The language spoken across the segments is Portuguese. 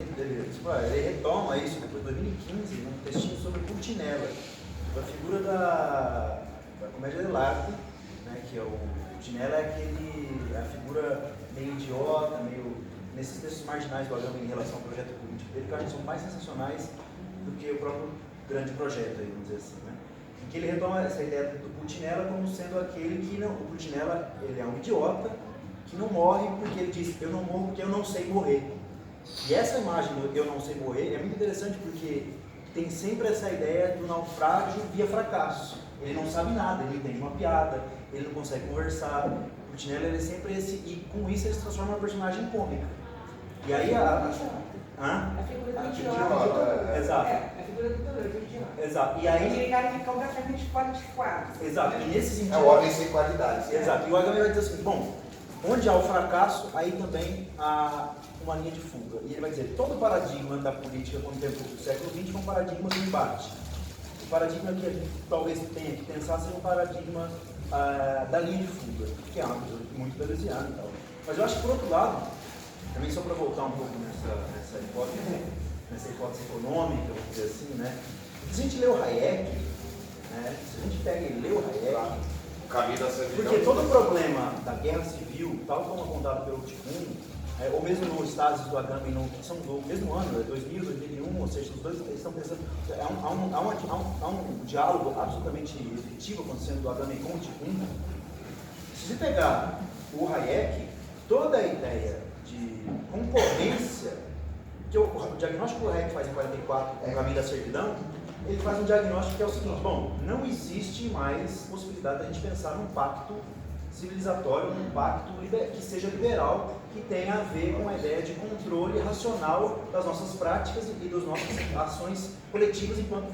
Ele retoma isso depois de 2015, num textinho sobre Pulcinella, a figura da comédia dell'arte, né, que é o Pulcinella é a figura meio idiota, meio nesses textos marginais do Agame em relação ao projeto político dele, que eu acho que são mais sensacionais do que o próprio grande projeto, aí, vamos dizer assim, né? Em que ele retoma essa ideia do Pulcinella como sendo aquele que não, o Pulcinella, ele é um idiota que não morre porque ele diz, eu não morro porque eu não sei morrer. E essa imagem do eu não sei morrer é muito interessante porque tem sempre essa ideia do naufrágio via fracasso. Ele não sabe nada, ele não entende uma piada, ele não consegue conversar. O Pulcinella ele é sempre esse, e com isso ele se transforma numa personagem cômica. E aí a figura do idiota. Exato. A figura do idiota. Exato. E aí aquele cara que completamente fora de quadro. Exato. E nesse sentido. É o homem sem qualidades. Exato. E o Agame vai dizer assim, bom, onde há o fracasso, aí também há uma linha de fuga. E ele vai dizer, todo paradigma da política contemporânea do século XX é um paradigma de embate. O paradigma que a gente talvez tenha que pensar seja um paradigma da linha de fuga, que é uma coisa muito deleuziana e tal. Mas eu acho que, por outro lado, também só para voltar um pouco nessa hipótese econômica, vamos dizer assim, né? Se a gente lê o Hayek, né? Se a gente pega e lê o Hayek, o caminho da servidão. porque todo o problema da guerra civil, tal como apontado pelo Tikkun, ou mesmo nos estágios do Agame, que são do mesmo ano, 2000, 2001, ou seja, os dois estão pensando, há um diálogo absolutamente efetivo acontecendo do Agame com o Tikkun. Se você pegar o Hayek, toda a ideia de concorrência, que o diagnóstico que o Hayek faz em 44, com o caminho da servidão, ele faz um diagnóstico que é o seguinte, bom, não existe mais possibilidade da gente pensar num pacto civilizatório, num pacto que seja liberal, que tenha a ver com a ideia de controle racional das nossas práticas e das nossas ações coletivas enquanto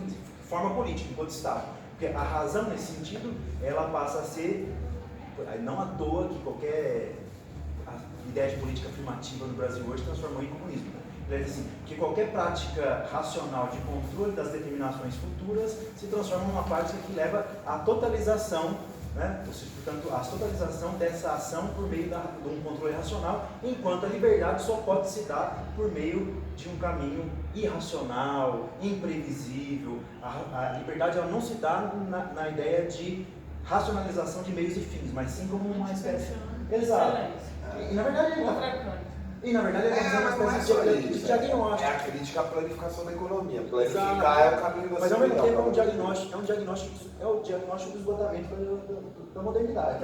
forma política, enquanto Estado. Porque a razão, nesse sentido, ela passa a ser, não à toa que qualquer ideia de política afirmativa no Brasil hoje transformou em comunismo. Ele diz assim, que qualquer prática racional de controle das determinações futuras se transforma numa prática que leva à totalização, né? Ou seja, portanto, a totalização dessa ação por meio de um controle racional, enquanto a liberdade só pode se dar por meio de um caminho irracional, imprevisível. A liberdade ela não se dá na ideia de racionalização de meios e fins, mas sim como uma espécie... Exato. E na verdade ele é uma espécie de diagnóstico. É a crítica à planificação da economia. Planificar é o caminho da mas ao mesmo tempo é o diagnóstico do esgotamento da modernidade.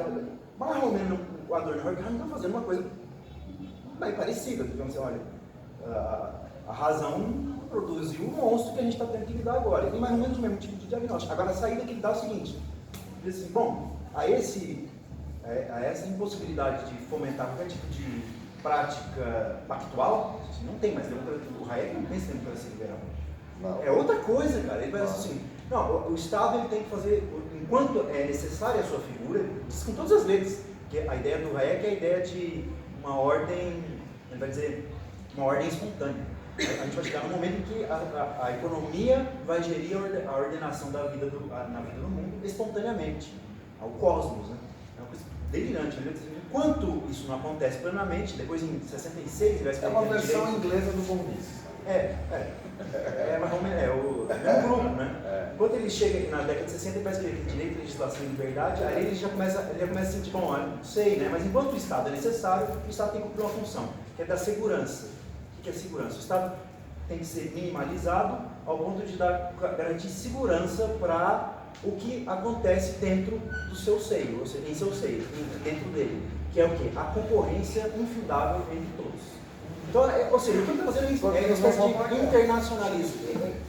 Mais ou menos o Adorno e o Horkheimer estão fazendo uma coisa bem parecida. Então você olha, a razão produziu um monstro que a gente está tendo que lidar agora. E mais ou menos o mesmo tipo de diagnóstico. Agora a saída que ele dá é o seguinte, ele diz assim, bom, a essa impossibilidade de fomentar qualquer tipo de prática pactual, não tem mais democracia. O Hayek não pensa em democracia liberal. Não. É outra coisa, cara. Ele vai dizer assim, não, o Estado ele tem que fazer, enquanto é necessária a sua figura, diz com todas as letras, que a ideia do Hayek é a ideia de uma ordem, ele vai dizer, uma ordem espontânea. A gente vai chegar no momento em que a economia vai gerir a ordenação na vida do mundo espontaneamente, ao cosmos, né? É uma coisa delirante. Enquanto isso não acontece plenamente, depois em 66 ele vai escrever... É uma versão inglesa do Von Mises. Mais ou menos, é o grupo, né? Enquanto ele chega na década de 60 ele vai escrever direito, legislação e liberdade, aí ele já começa a sentir, bom, não sei, né? Mas enquanto o Estado é necessário, o Estado tem que cumprir uma função, que é da segurança. O que é segurança? O Estado tem que ser minimalizado ao ponto de garantir segurança para o que acontece dentro do seu seio, ou seja, em seu seio, dentro dele, que é o quê? A concorrência infindável entre todos. Então, ou seja, o que ele está fazendo é uma espécie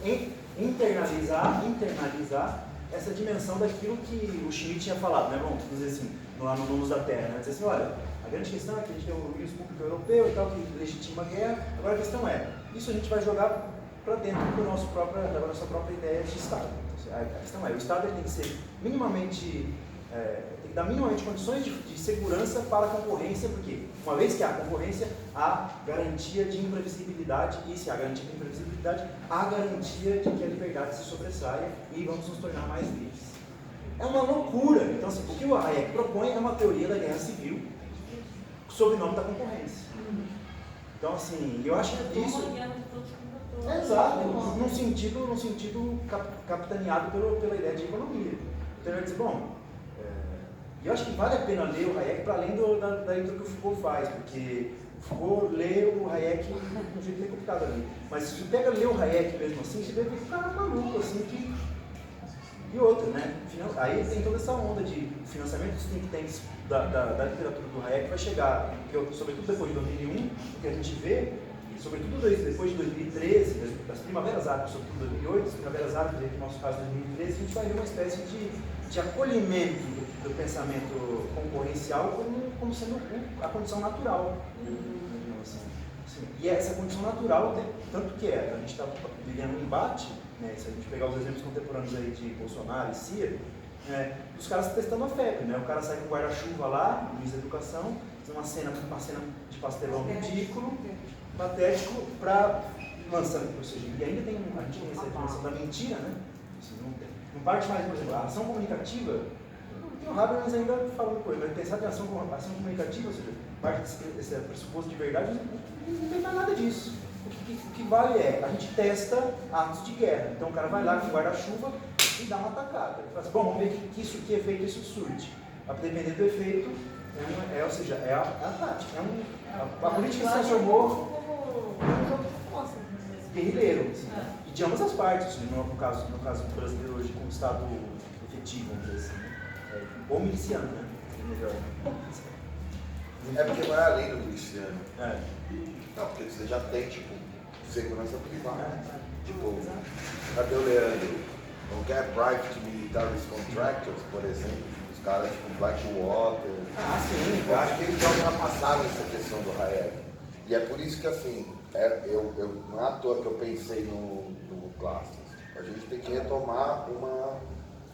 de internalizar essa dimensão daquilo que o Schmitt tinha falado, né? Vamos dizer assim, lá no Donos da Terra, né? Dizer assim, olha, a grande questão é que a gente tem o juiz público europeu e tal, que legitima a guerra, agora a questão é, isso a gente vai jogar para dentro da nossa própria ideia de Estado. A questão é, o Estado ele tem que ser minimamente, tem que dar minimamente condições de segurança para a concorrência, porque uma vez que há concorrência, há garantia de imprevisibilidade, e se há garantia de imprevisibilidade, há garantia de que a liberdade se sobressaia e vamos nos tornar mais livres. É uma loucura. Então, assim, o que o Hayek propõe é uma teoria da guerra civil sob o nome da concorrência. Então, assim, eu acho que isso... Exato, num sentido capitaneado pela ideia de economia. Então ele vai dizer, bom, eu acho que vale a pena ler o Hayek para além da leitura que o Foucault faz, porque o Foucault lê o Hayek de um jeito meio complicado ali. Mas se você pega ler o Hayek mesmo assim, você vê que o cara é maluco, assim, E outra, né? Aí tem toda essa onda de financiamento dos think tanks da literatura do Hayek vai chegar, sobretudo depois de 2001, o que a gente vê, e sobretudo depois de 2013, das primaveras árabes, sobretudo 2008, as primaveras árabes, no nosso caso 2013, a gente vai ver uma espécie de acolhimento do pensamento concorrencial como sendo a condição natural. Assim. E essa condição natural, tanto que a gente está vivendo um embate, né, se a gente pegar os exemplos contemporâneos aí de Bolsonaro e Ciro, os caras testando a febre, né? O cara sai com guarda-chuva lá, no Ministério da Educação, faz uma cena de pastelão ridículo, patético, para lançar, ou seja, e ainda tem, a gente tem essa dimensão da mentira, né? Assim, não parte mais, por exemplo, a ação comunicativa, tem o Habermas ainda falando coisa, mas pensar em ação comunicativa, ou seja, parte desse pressuposto de verdade, não tem mais nada disso. O que vale a gente testa atos de guerra. Então o cara vai lá com guarda-chuva e dá uma atacada. Ele fala assim, bom, vamos ver que efeito isso surte. A depender do efeito, ou seja, é a tática. A política se transformou guerrilheiro. Assim, e de ambas as partes, assim, no caso do brasileiro hoje com o Estado efetivo, vamos dizer assim. Ou miliciano, né? Melhor. É porque vai além do miliciano. Não, porque você já tem, tipo, segurança privada. Tipo, cadê o Leandro? Não quer private militaries contractors, por exemplo? Os caras tipo Blackwater. Sim. Eu acho que eles já ultrapassaram essa questão do Hayek. E é por isso que, assim, não é à toa que eu pensei no Classes. A gente tem que retomar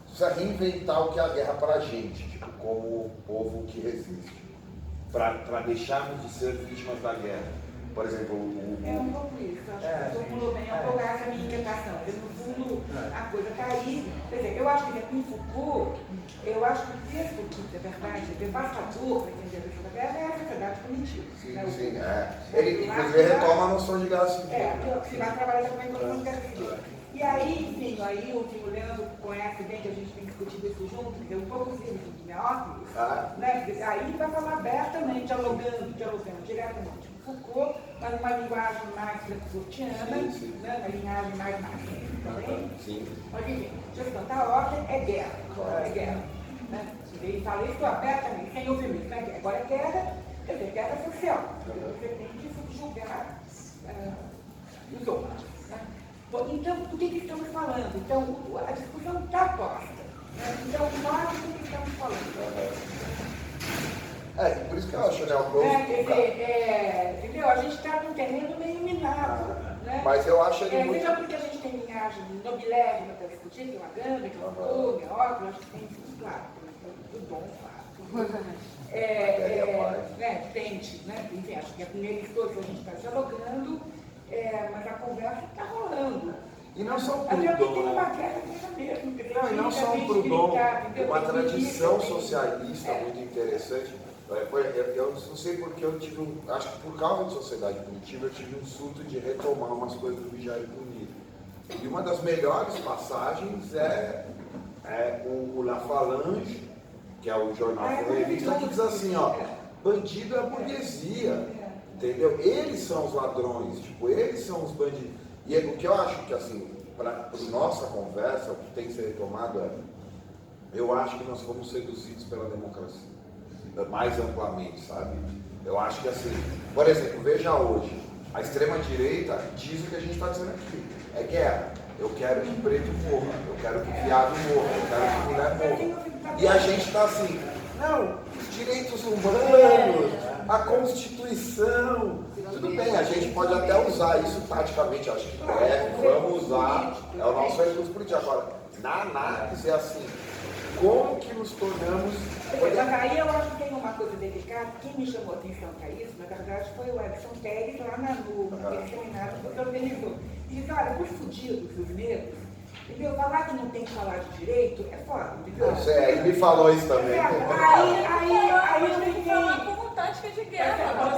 precisa reinventar o que é a guerra pra gente, tipo, como povo que resiste. Para deixarmos de ser vítimas da guerra. Por exemplo, É um pouco isso, acho que você falou bem, é um pouco essa minha interpretação. No fundo, a coisa está aí. Quer dizer, eu acho que em Foucault, eu acho que o texto que é verdade, é devastador para entender a questão da guerra é a sociedade punitiva. Sim. Ele inclusive retoma a noção de guerra civil. Que vai trabalhar também com a noção de guerra civil. E aí, enfim, o Leandro conhece bem que a gente tem discutido isso junto, que é um pouco assim, de Meóclise, né? Aí ele vai falar abertamente, dialogando diretamente com Foucault, mas numa linguagem mais frankfurtiana, né? Uma linguagem mais marxista. Mas enfim, gestão da ordem é guerra. Né? Ele fala isso abertamente, sem ouvir né? Agora é guerra, quer dizer, guerra social. Você tem que subjugar os outros. Né? Então, do que estamos falando? Então, a discussão está posta. Né? Então, nós do que estamos falando? Por isso que eu acho, né? Entendeu? A gente está num terreno meio minado. Né? Mas eu acho ele muito... Seja porque a gente tem linhagem nobilésima para discutir, que é uma Gandhi, que é uma Foucault, que é óbvio, acho que tem tudo claro. Tudo bom, claro. Tente, né? Enfim, acho que é com eles todos que a gente está dialogando, mas a conversa está rolando. E não só o Proudhon. Proudhon, tem uma guerra mesmo. E não só o Proudhon, uma tradição socialista muito interessante. Eu não sei porque eu tive acho que por causa de sociedade punitiva, eu tive um surto de retomar umas coisas do Vigiar e Punir. E uma das melhores passagens é o La Falange, que é o jornal revista, que diz assim, bandido é a burguesia, entendeu? Eles são os ladrões, tipo, eles são os bandidos. E o que eu acho que, assim, para nossa conversa, o que tem que ser retomado eu acho que nós fomos seduzidos pela democracia, mais amplamente, sabe? Eu acho que, assim, por exemplo, veja hoje, a extrema-direita diz o que a gente está dizendo aqui, é guerra. Eu quero que preto morra, eu quero que viado morra, eu quero que mulher morra. E a gente está assim, não, os direitos humanos, a Constituição, tudo bem, a gente pode até usar isso taticamente, acho que vamos usar, é o nosso recurso político. Agora, na análise é assim, como que nos tornamos... Mas aí eu acho que tem uma coisa delicada, quem me chamou a atenção para isso, na verdade, foi o Edson Pérez, lá naquele seminário que você organizou. Ele disse, olha, os fudidos, os negros, entendeu? Falar que não tem que falar de direito é foda, entendeu? Ele me falou isso também. Aí eu fiquei... com tática de guerra. Então,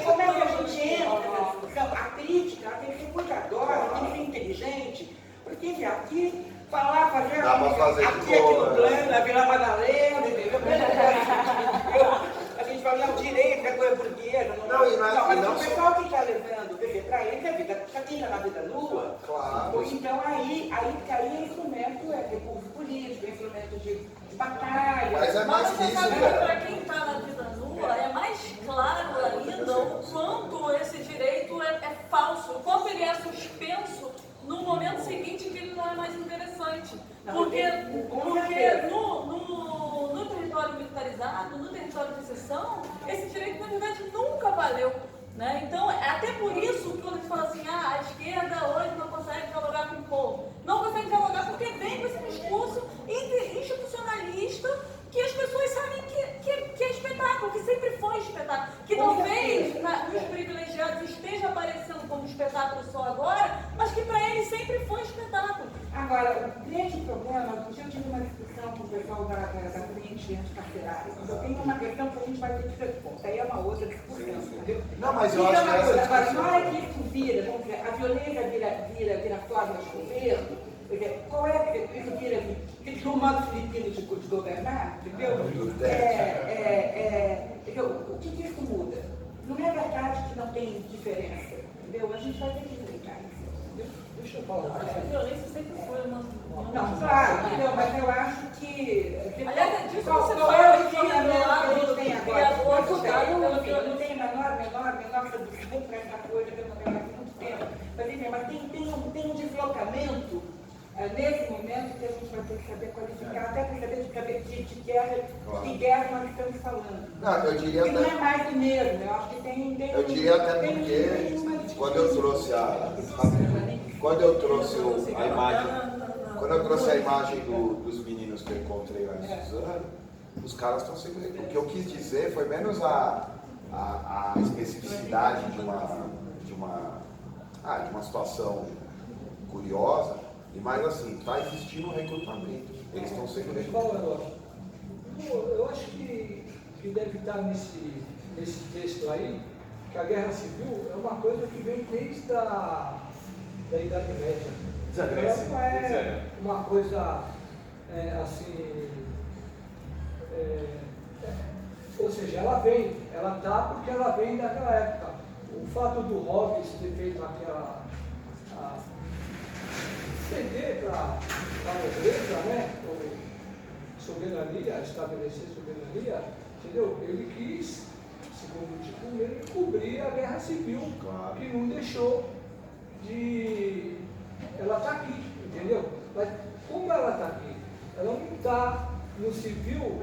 como é que a gente entra nessa discussão? A crítica tem que ser depois adora, tem que ser inteligente, porque vir aqui, falar, fazer aqui no plano, na Vila Madalena, entendeu? A gente fala, não, direito é coisa burguesa. Não, o pessoal que está levando, quer dizer, para ele, a vida, para quem está na vida nua, claro. Então aí é instrumento, recurso político, é instrumento de batalha. Mas é mais que isso, para quem está na vida nua, é mais claro ainda o quanto esse direito é falso, o quanto ele é suspenso no momento seguinte que ele não é mais interessante. Porque no território militarizado, no território de exceção, esse direito, na verdade, nunca valeu. Né? Então, é até por isso que quando a gente fala assim, a esquerda hoje não consegue dialogar com o povo. Não consegue dialogar porque vem com esse discurso institucionalista que as pessoas sabem que é espetáculo, que sempre foi espetáculo. Que talvez nos privilegiados esteja aparecendo como espetáculo só agora, mas que para eles sempre foi espetáculo. Agora, o grande problema, eu tive uma discussão com o pessoal da frente anticarcerária. Eu tenho uma questão que a gente vai ter que responder. Aí é uma outra discussão, entendeu? Não, mas eu acho que essa discussão... Agora, na hora que isso vira, vamos dizer, a violência vira forma de governo, qual é que isso vira que o modo filipino de governar, entendeu? O que isso muda? Não é verdade que não tem diferença, entendeu? A gente vai ter que explicar isso, entendeu? Deixa eu falar. A violência sempre foi uma... Não, claro, entendeu? Mas eu acho que... Aliás, é disso que você qual fala é o aqui, fundamento que a gente tem agora? eu não tenho a menor solução para essa coisa que eu não tenho há muito tempo. Mas tem um deslocamento nesse momento que a gente vai ter que saber qualificar, até para saber de guerra nós estamos falando. Não, eu diria que até... não é mais do mesmo, eu acho que tem eu diria até porque, quando eu trouxe a imagem dos meninos que eu encontrei lá em Suzano, os caras estão sempre... O que eu quis dizer foi menos a especificidade de uma situação curiosa, e mais assim, está existindo um recrutamento. Eles estão sendo recrutados. Eu acho que deve estar nesse texto aí, que a guerra civil é uma coisa que vem desde a Idade Média. Não é uma coisa assim. Ou seja, ela está porque ela vem daquela época. O fato do Hobbes ter feito aquela ceder para a nobreza, né? Soberania, estabelecer soberania, entendeu? Ele quis, segundo o tipo, ele cobrir a guerra civil, claro, que não deixou de... Ela está aqui, entendeu? Mas como ela está aqui? Ela não está no civil,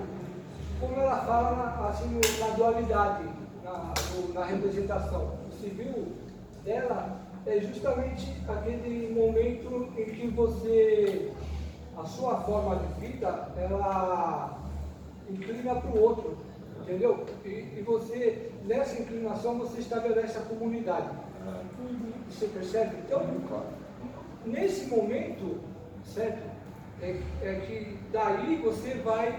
como ela fala assim, na dualidade, na representação. O civil dela é justamente aquele momento em que você, a sua forma de vida, ela inclina para o outro, entendeu? E você, nessa inclinação, você estabelece a comunidade. Você percebe? Então, nesse momento, certo? É que daí você vai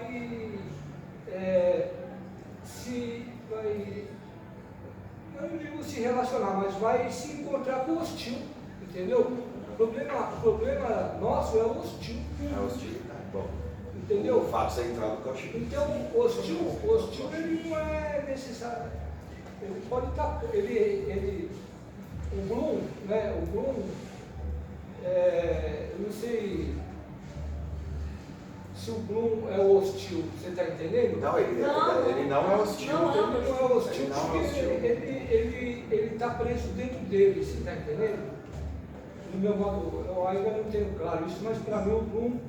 não digo se relacionar, mas vai se encontrar com o hostil, entendeu? O problema nosso é o hostil. É hostil, bom. Entendeu? O fato de ser entrado no cachorro. Então, o hostil ele não é necessário. Ele pode estar. O Bloom, né? O Bloom, eu não sei se o Bloom é hostil, você está entendendo? Não, ele não é hostil. Ele não é hostil porque ele está preso dentro dele, você está entendendo? No meu modo, eu ainda não tenho claro isso, mas para mim o Bloom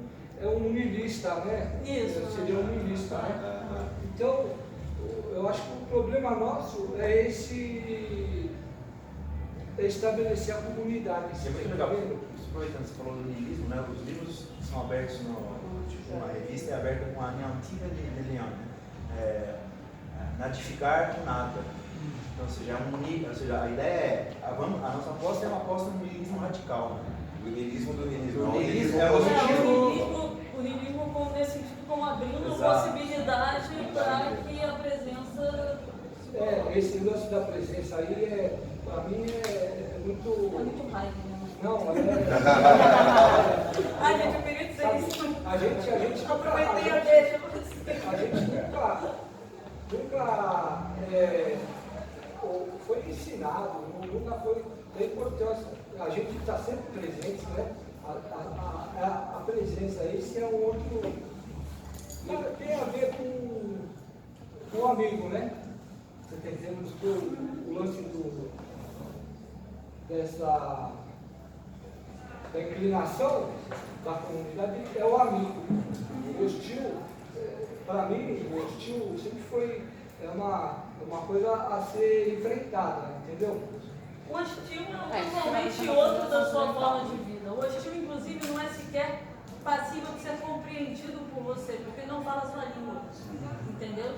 é um niilista, né? Isso. Seria um niilista, né? Então, eu acho que o problema nosso é estabelecer a comunidade. É muito legal, aproveitando, você falou do niilismo, né? Os livros são abertos uma revista é aberta com a minha antiga de Leão, natificar o nada. Então, ou seja, a ideia é, a nossa aposta é uma aposta no niilismo radical. O niilismo do niilismo. O niilismo o niilismo nesse sentido, como abrindo Exato. possibilidade para que a presença... Esse lance da presença aí, para mim, é muito... muito raiva, né? Não, Ai, gente, eu queria dizer isso. a gente Aproveitei a deixa. A gente nunca foi ensinado, nunca foi da importância. A gente está sempre presente, né? A presença, esse é um outro. Tem a ver com o amigo, né? Você está dizendo que o lance da inclinação da comunidade é o amigo. O hostil, para mim, o hostil sempre foi uma coisa a ser enfrentada, entendeu? O hostil é totalmente outro da sua forma de vida. O hostil, inclusive, não é sequer passível de ser compreendido por você, porque ele não fala a sua língua. Entendeu?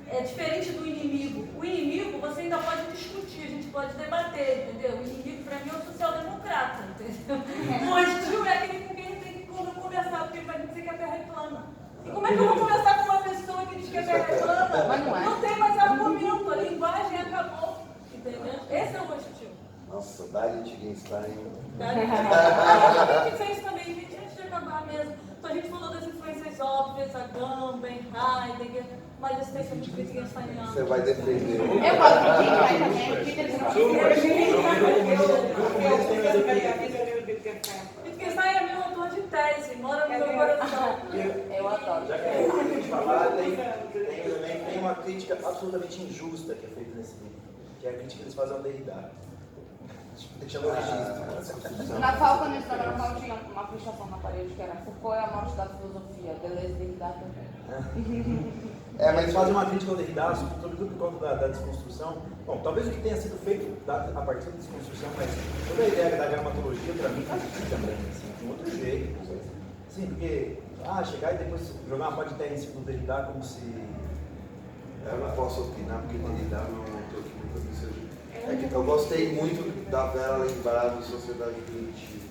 É diferente do inimigo. O inimigo você ainda pode discutir, a gente pode debater, entendeu? O inimigo, para mim, é o social-democrata, entendeu? O hostil é aquele com quem a gente tem que conversar, porque ele vai dizer que a terra é plana. E como é que eu vou conversar com uma pessoa que diz que a terra é plana? Mas não é. Não tem mais argumento, a linguagem acabou. Entendeu? Esse é o hostil. Nossa, Dali Wittgenstein. A gente fez também, gente, antes de acabar mesmo. Então a gente falou das influências óbvias, a Agamben, Heidegger, mas esse texto é muito wittgensteiniano. Você vai defender. Eu gosto de Wittgenstein também, o Peter Wittgenstein é meu autor de tese, mora no meu coração. Eu adoro. Já que é a gente falar, tem uma crítica absolutamente injusta que é feita nesse livro, que é a crítica que eles fazem ao Derrida. Deixa eu registro. Na FAO, quando eu estava na FAO, tinha uma pichação na parede que era Foucault é a morte da filosofia, Deleuze e Derrida também. Mas eles fazem uma crítica ao Derrida, sobretudo por conta da desconstrução. Bom, talvez o que tenha sido feito a partir da desconstrução, mas toda a ideia da gramatologia, para mim, faz sentido também, assim, de um outro jeito. Sim, porque chegar e depois jogar uma pá de terra em cima do Derrida como se... Eu não posso opinar porque Derrida não é um autor que nunca me seja. É que eu gostei muito da Vera lembrar do Sociedade Primitiva.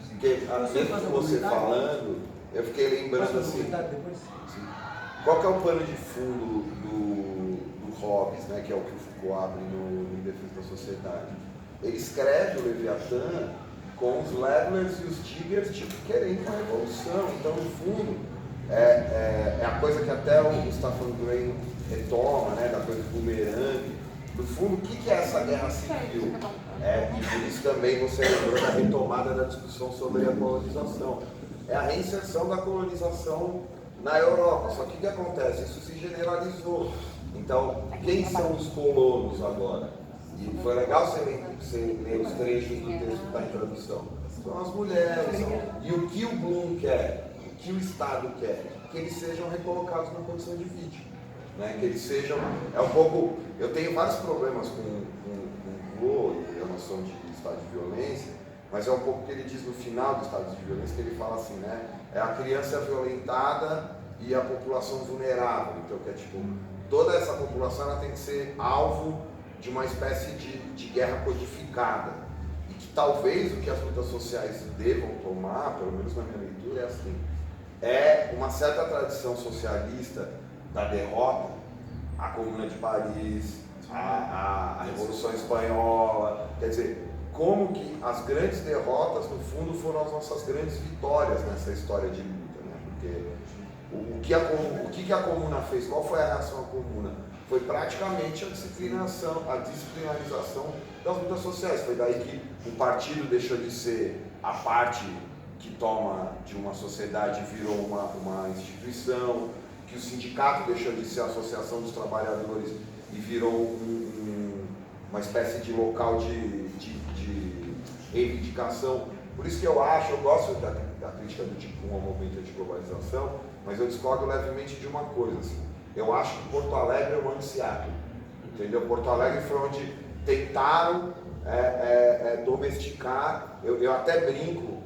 Porque, mesmo você falando, eu fiquei lembrando assim. Qual que é o pano de fundo do Hobbes, né, que é o que o Foucault abre no Em Defesa da Sociedade? Ele escreve o Leviatã com os Levelers e os Diggers querendo uma revolução. Então, no fundo, é a coisa que até o Staffan Gray retoma, né, da coisa do bumerangue. No fundo, o que é essa guerra civil? E por isso também você lembrou da retomada da discussão sobre a colonização. É a reinserção da colonização na Europa. Só que o que acontece? Isso se generalizou. Então, quem são os colonos agora? E foi legal você ler os trechos do texto da introdução. São as mulheres. E o que o Bloom quer? O que o Estado quer? Que eles sejam recolocados na condição de vítima. Né? Que eles sejam... Eu tenho vários problemas com o Bloom e a noção de estado de violência, mas é um pouco o que ele diz no final do estado de violência, que ele fala assim, né? É a criança violentada e a população vulnerável. Então, que é tipo, toda essa população ela tem que ser alvo de uma espécie de guerra codificada. E que talvez o que as lutas sociais devam tomar, pelo menos na minha leitura, é assim, é uma certa tradição socialista da derrota, a Comuna de Paris, a Revolução Espanhola, quer dizer, como que as grandes derrotas, no fundo, foram as nossas grandes vitórias nessa história de luta, né? Porque o que a Comuna fez, qual foi a reação à Comuna? Foi praticamente a disciplinarização das lutas sociais. Foi daí que o partido deixou de ser a parte que toma de uma sociedade e virou uma instituição, que o sindicato deixou de ser a associação dos trabalhadores e virou uma espécie de local de reivindicação. Por isso que eu gosto da crítica do tipo 1 ao movimento de globalização, mas eu discordo levemente de uma coisa. Assim. Eu acho que Porto Alegre é o Seattle, entendeu? Porto Alegre foi onde tentaram domesticar, eu até brinco.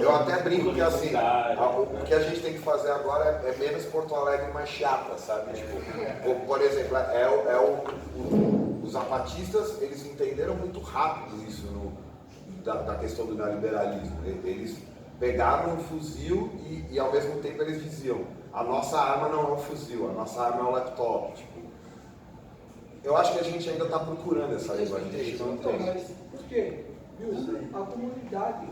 Eu até brinco que assim, o que a gente tem que fazer agora é menos Porto Alegre mais chata, sabe? Tipo, por exemplo, os zapatistas, eles entenderam muito rápido isso da questão do neoliberalismo. Eles pegaram um fuzil e ao mesmo tempo eles diziam, a nossa arma não é o fuzil, a nossa arma é o laptop. Tipo. Eu acho que a gente ainda está procurando essa linguagem, a gente não Então, tem. mas por quê? Viu? A comunidade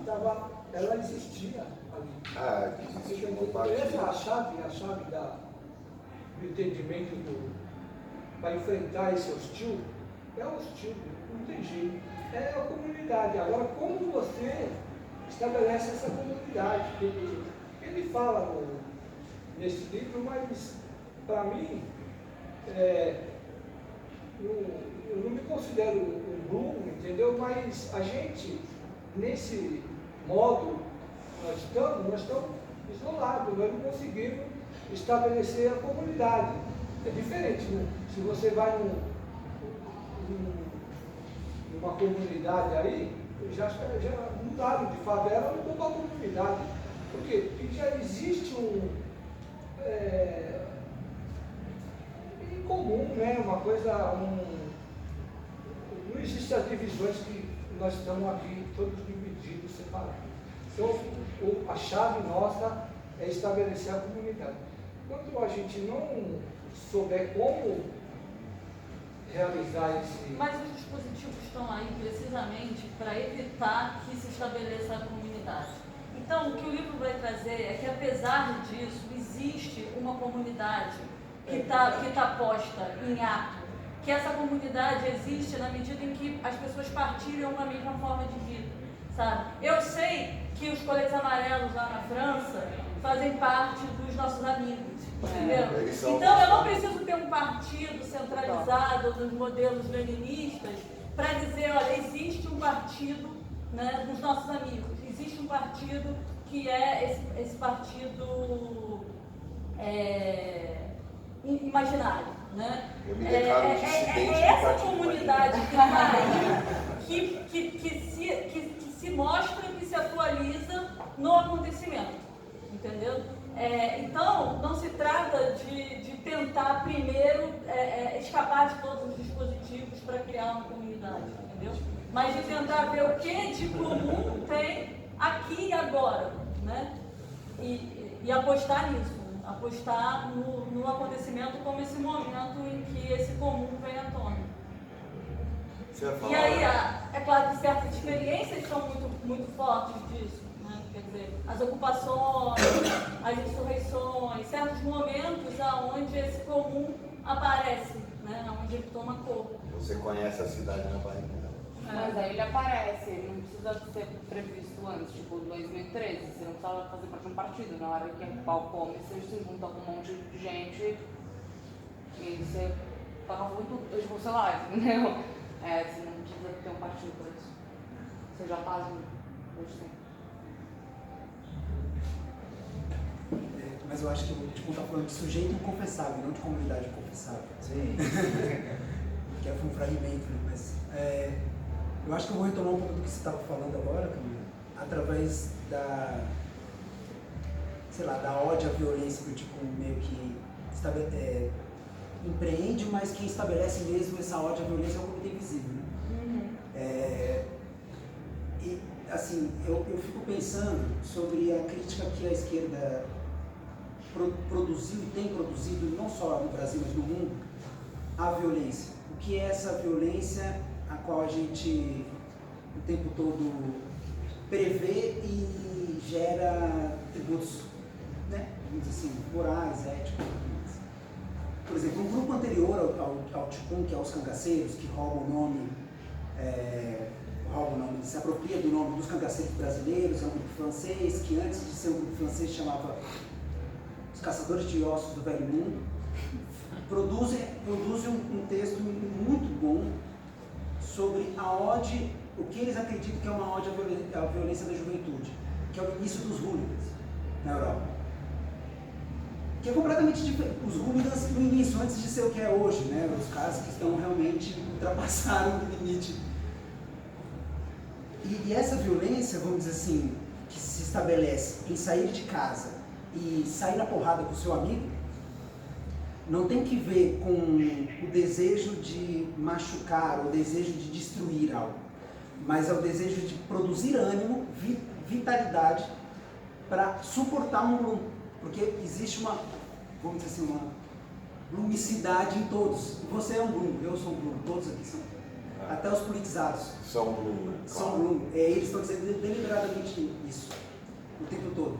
ela existia ali. Ah, existe um compartilhamento. Essa a chave do entendimento para enfrentar esse hostil, é hostil, não tem jeito. É a comunidade. Agora, como você estabelece essa comunidade? Ele fala nesse livro, mas para mim, eu não me considero um grupo, entendeu? Mas a gente, nesse modo nós estamos isolados, nós não conseguimos estabelecer a comunidade. É diferente, né? Se você vai numa comunidade aí, já mudaram de favela para uma comunidade. Por quê? Porque já existe em comum, né? Uma coisa, não existem as divisões que nós estamos aqui todos divididos, separados. Então, a chave nossa é estabelecer a comunidade. Quando a gente não souber como realizar esse... Mas os dispositivos estão aí precisamente para evitar que se estabeleça a comunidade. Então, o que o livro vai trazer é que, apesar disso, existe uma comunidade que está posta em ato, que essa comunidade existe na medida em que as pessoas partilham uma mesma forma de vida, sabe? Eu sei que os coletes amarelos lá na França fazem parte dos nossos amigos, entendeu? Então eu não preciso ter um partido centralizado nos modelos leninistas para dizer, olha, existe um partido, né, dos nossos amigos, existe um partido que é esse partido imaginário, né? Eu me declaro dissidente essa comunidade que está aí, que se mostra, que se atualiza no acontecimento, entendeu? Então, não se trata de tentar primeiro escapar de todos os dispositivos para criar uma comunidade, entendeu? Mas de tentar ver o que de comum tem aqui e agora, né? E apostar nisso, né? Apostar no acontecimento como esse momento em que esse comum vem à tona. E aí, é claro que certas experiências são muito fortes disso, né? Quer dizer, as ocupações, as insurreições, certos momentos onde esse comum aparece, né? Onde ele toma corpo. Você conhece a cidade na barriga. Mas aí ele aparece, ele não precisa ser previsto antes, tipo 2013, você não precisava fazer parte de um partido, na hora que o pau come, você se junta com um monte de gente e você toca muito, tipo, sei lá, entendeu? Você não precisa ter um partido para isso. Você já faz hoje sim. Mas eu acho que o tipo, tá falando de sujeito inconfessável, não de comunidade inconfessável. Sim. Que foi um fragmento, né? Mas eu acho que eu vou retomar um pouco do que você estava falando agora, Camila, através da ódio à violência que o tipo meio que empreende, mas quem estabelece mesmo essa ódio à violência é o comitê invisível, né? E assim, eu fico pensando sobre a crítica que a esquerda produziu e tem produzido, não só no Brasil, mas no mundo, à violência. O que é essa violência a qual a gente o tempo todo prevê e gera tributos, né, assim, morais, éticos. Por exemplo, um grupo anterior ao Ticum, que é os cangaceiros, que rouba o nome, se apropria do nome dos cangaceiros brasileiros, é um grupo francês, que antes de ser um grupo francês chamava Os Caçadores de Ossos do Velho Mundo, produzem um texto muito bom sobre a ode, o que eles acreditam que é uma ode à violência da juventude, que é o início dos hooligans na Europa. Que é completamente diferente. Os hooligans no início, antes de ser o que é hoje, né? Os caras que estão realmente ultrapassaram o limite. E essa violência, vamos dizer assim, que se estabelece em sair de casa e sair na porrada com o seu amigo, não tem que ver com o desejo de machucar, o desejo de destruir algo, mas é o desejo de produzir ânimo, vitalidade para suportar um grupo, porque existe uma, vamos dizer assim, blumicidade em todos. Você é um Blum, eu sou um Blum, todos aqui são. Até os politizados. São Blum, né? São Blum. Eles estão dizendo deliberadamente isso, o tempo todo.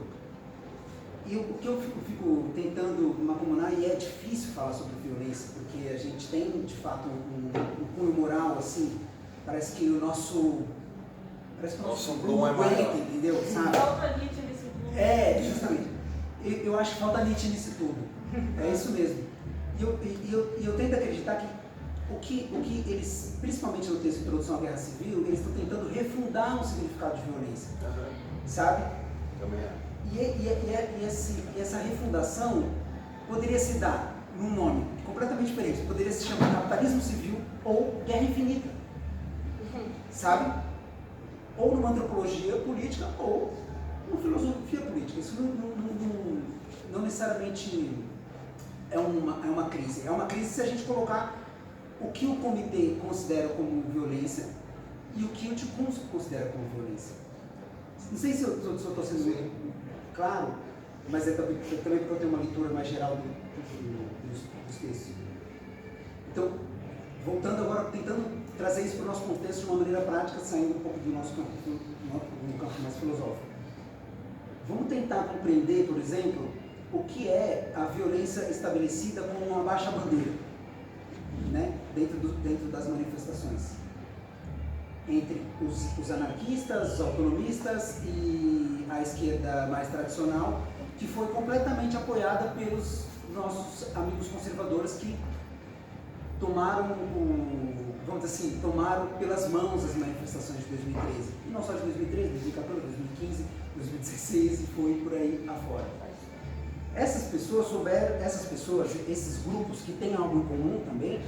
E o que eu fico tentando macumanar, e é difícil falar sobre violência, porque a gente tem, de fato, um cunho moral, assim, parece que o nosso... Parece que o nosso Blum é maior. entendeu? Sabe? Falta Nietzsche nesse Blum. É, justamente. Eu acho que falta Nietzsche nisso tudo. É isso mesmo. E eu tento acreditar que o que eles, principalmente no texto Introdução à Guerra Civil, eles estão tentando refundar um significado de violência. Sabe? Também é. E essa refundação poderia se dar num nome completamente diferente. Poderia se chamar capitalismo civil ou guerra infinita. Sabe? Ou numa antropologia política ou numa filosofia política. Isso não necessariamente é uma crise. É uma crise se a gente colocar o que o comitê considera como violência e o que o TICUN considera como violência. Não sei se eu estou sendo claro, mas é também porque eu tenho uma leitura mais geral dos textos. Então, voltando agora, tentando trazer isso para o nosso contexto de uma maneira prática, saindo um pouco do nosso campo, do campo mais filosófico. Vamos tentar compreender, por exemplo, o que é a violência estabelecida como uma baixa bandeira, né? dentro das manifestações. Entre os anarquistas, os autonomistas e a esquerda mais tradicional, que foi completamente apoiada pelos nossos amigos conservadores que tomaram tomaram pelas mãos as manifestações de 2013. E não só de 2013, 2014, 2015, 2016 e foi por aí afora. Essas pessoas, esses grupos que têm algo em comum também,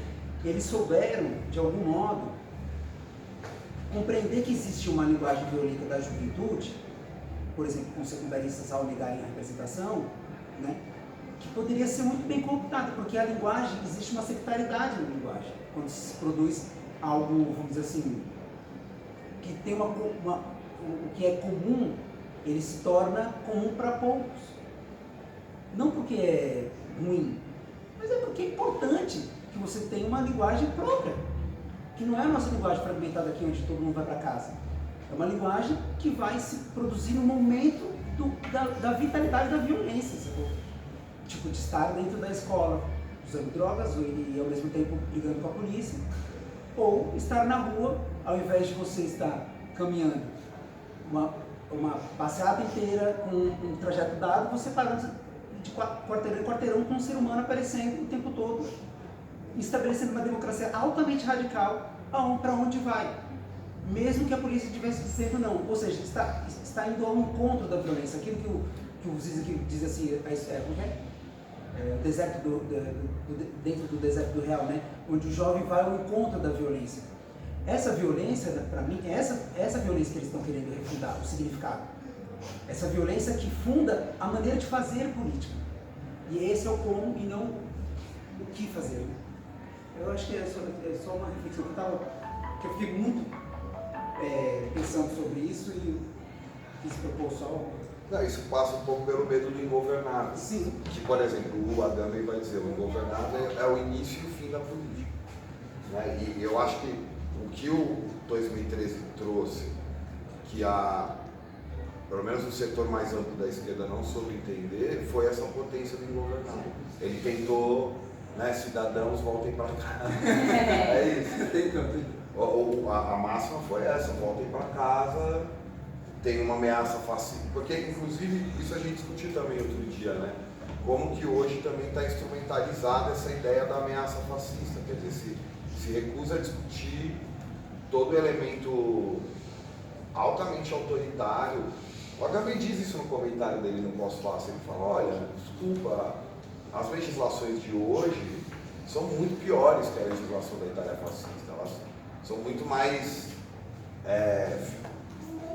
eles souberam, de algum modo, compreender que existe uma linguagem violenta da juventude, por exemplo, com secundaristas ao negarem a representação, né, que poderia ser muito bem cooptada, porque a linguagem, existe uma sectariedade na linguagem, quando se produz algo, vamos dizer assim, que tem o que é comum, ele se torna comum para poucos. Não porque é ruim, mas é porque é importante que você tenha uma linguagem própria, que não é a nossa linguagem fragmentada aqui onde todo mundo vai para casa. É uma linguagem que vai se produzir no momento da vitalidade da violência, sabe? Tipo, de estar dentro da escola usando drogas e ao mesmo tempo brigando com a polícia, ou estar na rua, ao invés de você estar caminhando uma passeada inteira com um trajeto dado, você parando de quarteirão em quarteirão com um ser humano aparecendo o tempo todo, estabelecendo uma democracia altamente radical para onde vai, mesmo que a polícia estivesse dizendo não, ou seja, está indo ao encontro da violência, aquilo que o Ziza diz assim, o deserto dentro do deserto do real, né? Onde o jovem vai ao encontro da violência. Essa violência, para mim, é essa violência que eles estão querendo refundar, o significado. Essa violência que funda a maneira de fazer política. E esse é o como e não o que fazer. Eu acho que é só uma reflexão que eu fiquei muito pensando sobre isso e quis propor só. Não, isso passa um pouco pelo medo do ingovernável. Sim. Que, por exemplo, o Agamben vai dizer, o ingovernável é o início e o fim da política. Né? E eu acho que o que o 2013 trouxe, que pelo menos o setor mais amplo da esquerda não soube entender, foi essa potência do ingovernável. Ele tentou, né, cidadãos voltem para casa. É isso. A máxima foi essa, voltem para casa. Tem uma ameaça fascista, porque inclusive isso a gente discutiu também outro dia, né? Como que hoje também está instrumentalizada essa ideia da ameaça fascista, quer dizer, se recusa a discutir todo elemento altamente autoritário. O Agamben diz isso no comentário dele no pós-fácil, ele fala, olha, desculpa, as legislações de hoje são muito piores que a legislação da Itália fascista, elas são muito mais...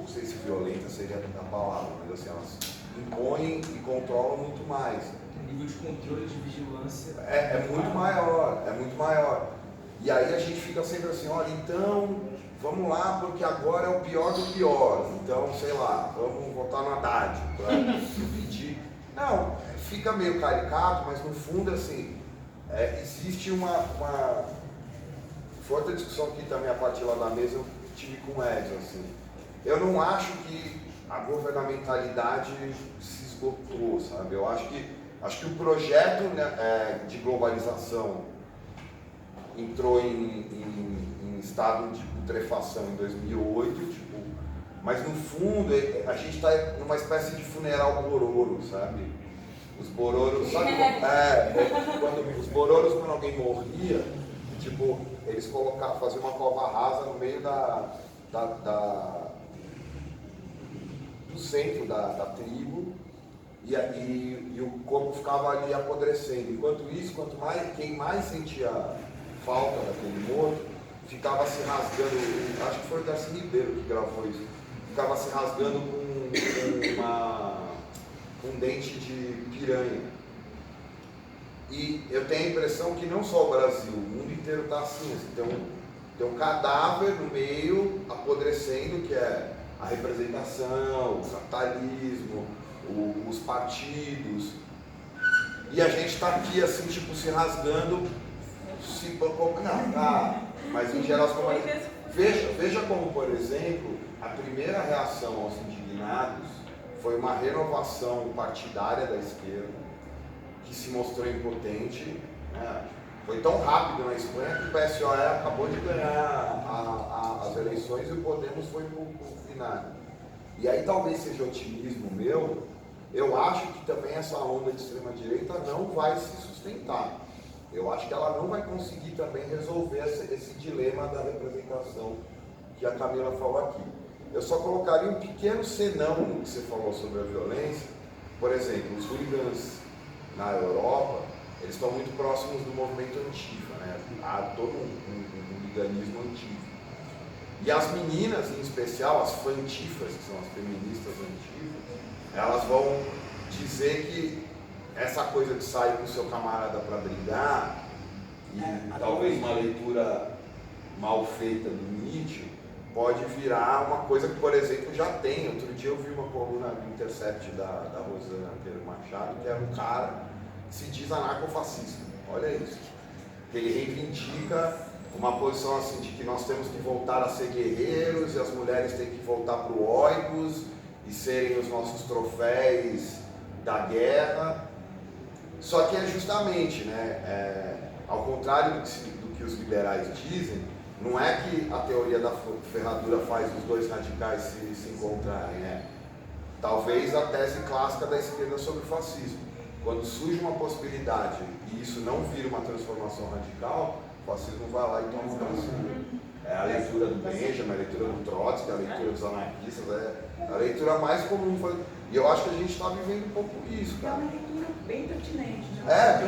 não sei se violenta seria a palavra, mas assim, elas impõem e controlam muito mais. O nível de controle de vigilância é muito maior. E aí a gente fica sempre assim, olha, então, vamos lá, porque agora é o pior do pior. Então, sei lá, vamos votar no Haddad para impedir. Não, fica meio caricato, mas no fundo, assim, existe foi outra discussão que também a partir lá da mesa eu tive com o Edson, assim. Eu não acho que a governamentalidade se esgotou, sabe? Eu acho que o projeto, né, de globalização entrou em estado de putrefação em 2008, tipo, mas no fundo a gente está numa espécie de funeral bororo, sabe? Os bororos, sabe como? Os bororos, quando alguém morria, tipo, eles faziam uma cova rasa no meio do centro da tribo e o corpo ficava ali apodrecendo. Enquanto isso, quem mais sentia falta daquele morto, ficava se rasgando, acho que foi o Darcy Ribeiro que gravou isso, ficava se rasgando com um dente de piranha. E eu tenho a impressão que não só o Brasil, o mundo inteiro está assim, tem um cadáver no meio, apodrecendo, que é a representação, o capitalismo, os partidos, e a gente está aqui assim, tipo, se rasgando, mas em geral, veja como, por exemplo, a primeira reação aos indignados foi uma renovação partidária da esquerda, que se mostrou impotente, né? Foi tão rápido na Espanha que o PSOE acabou de ganhar as eleições e o Podemos foi para o final. E aí talvez seja otimismo meu, eu acho que também essa onda de extrema-direita não vai se sustentar. Eu acho que ela não vai conseguir também resolver esse dilema da representação que a Camila falou aqui. Eu só colocaria um pequeno senão no que você falou sobre a violência. Por exemplo, os hooligans na Europa, eles estão muito próximos do movimento Antifa, né? Há todo um hooliganismo Antifa. E as meninas, em especial, as fantifas, que são as feministas antifas, elas vão dizer que essa coisa de sair com o seu camarada para brigar, e talvez uma leitura mal feita do Nietzsche, pode virar uma coisa que, por exemplo, já tem. Outro dia eu vi uma coluna do Intercept da Rosana Pedro Machado, que era um cara que se diz anarcofascista. Olha isso. Que ele reivindica uma posição assim de que nós temos que voltar a ser guerreiros e as mulheres têm que voltar para o oikos e serem os nossos troféus da guerra. Só que é justamente, né, ao contrário do que os liberais dizem, não é que a teoria da ferradura faz os dois radicais se encontrarem, né? Talvez a tese clássica da esquerda sobre o fascismo. Quando surge uma possibilidade e isso não vira uma transformação radical, o fascismo vai lá e toma o Brasil. É a leitura do Benjamin, a leitura do Trotsky, a leitura dos anarquistas, é a leitura mais comum. E eu acho que a gente está vivendo um pouco isso, cara. É uma leitura bem pertinente, né?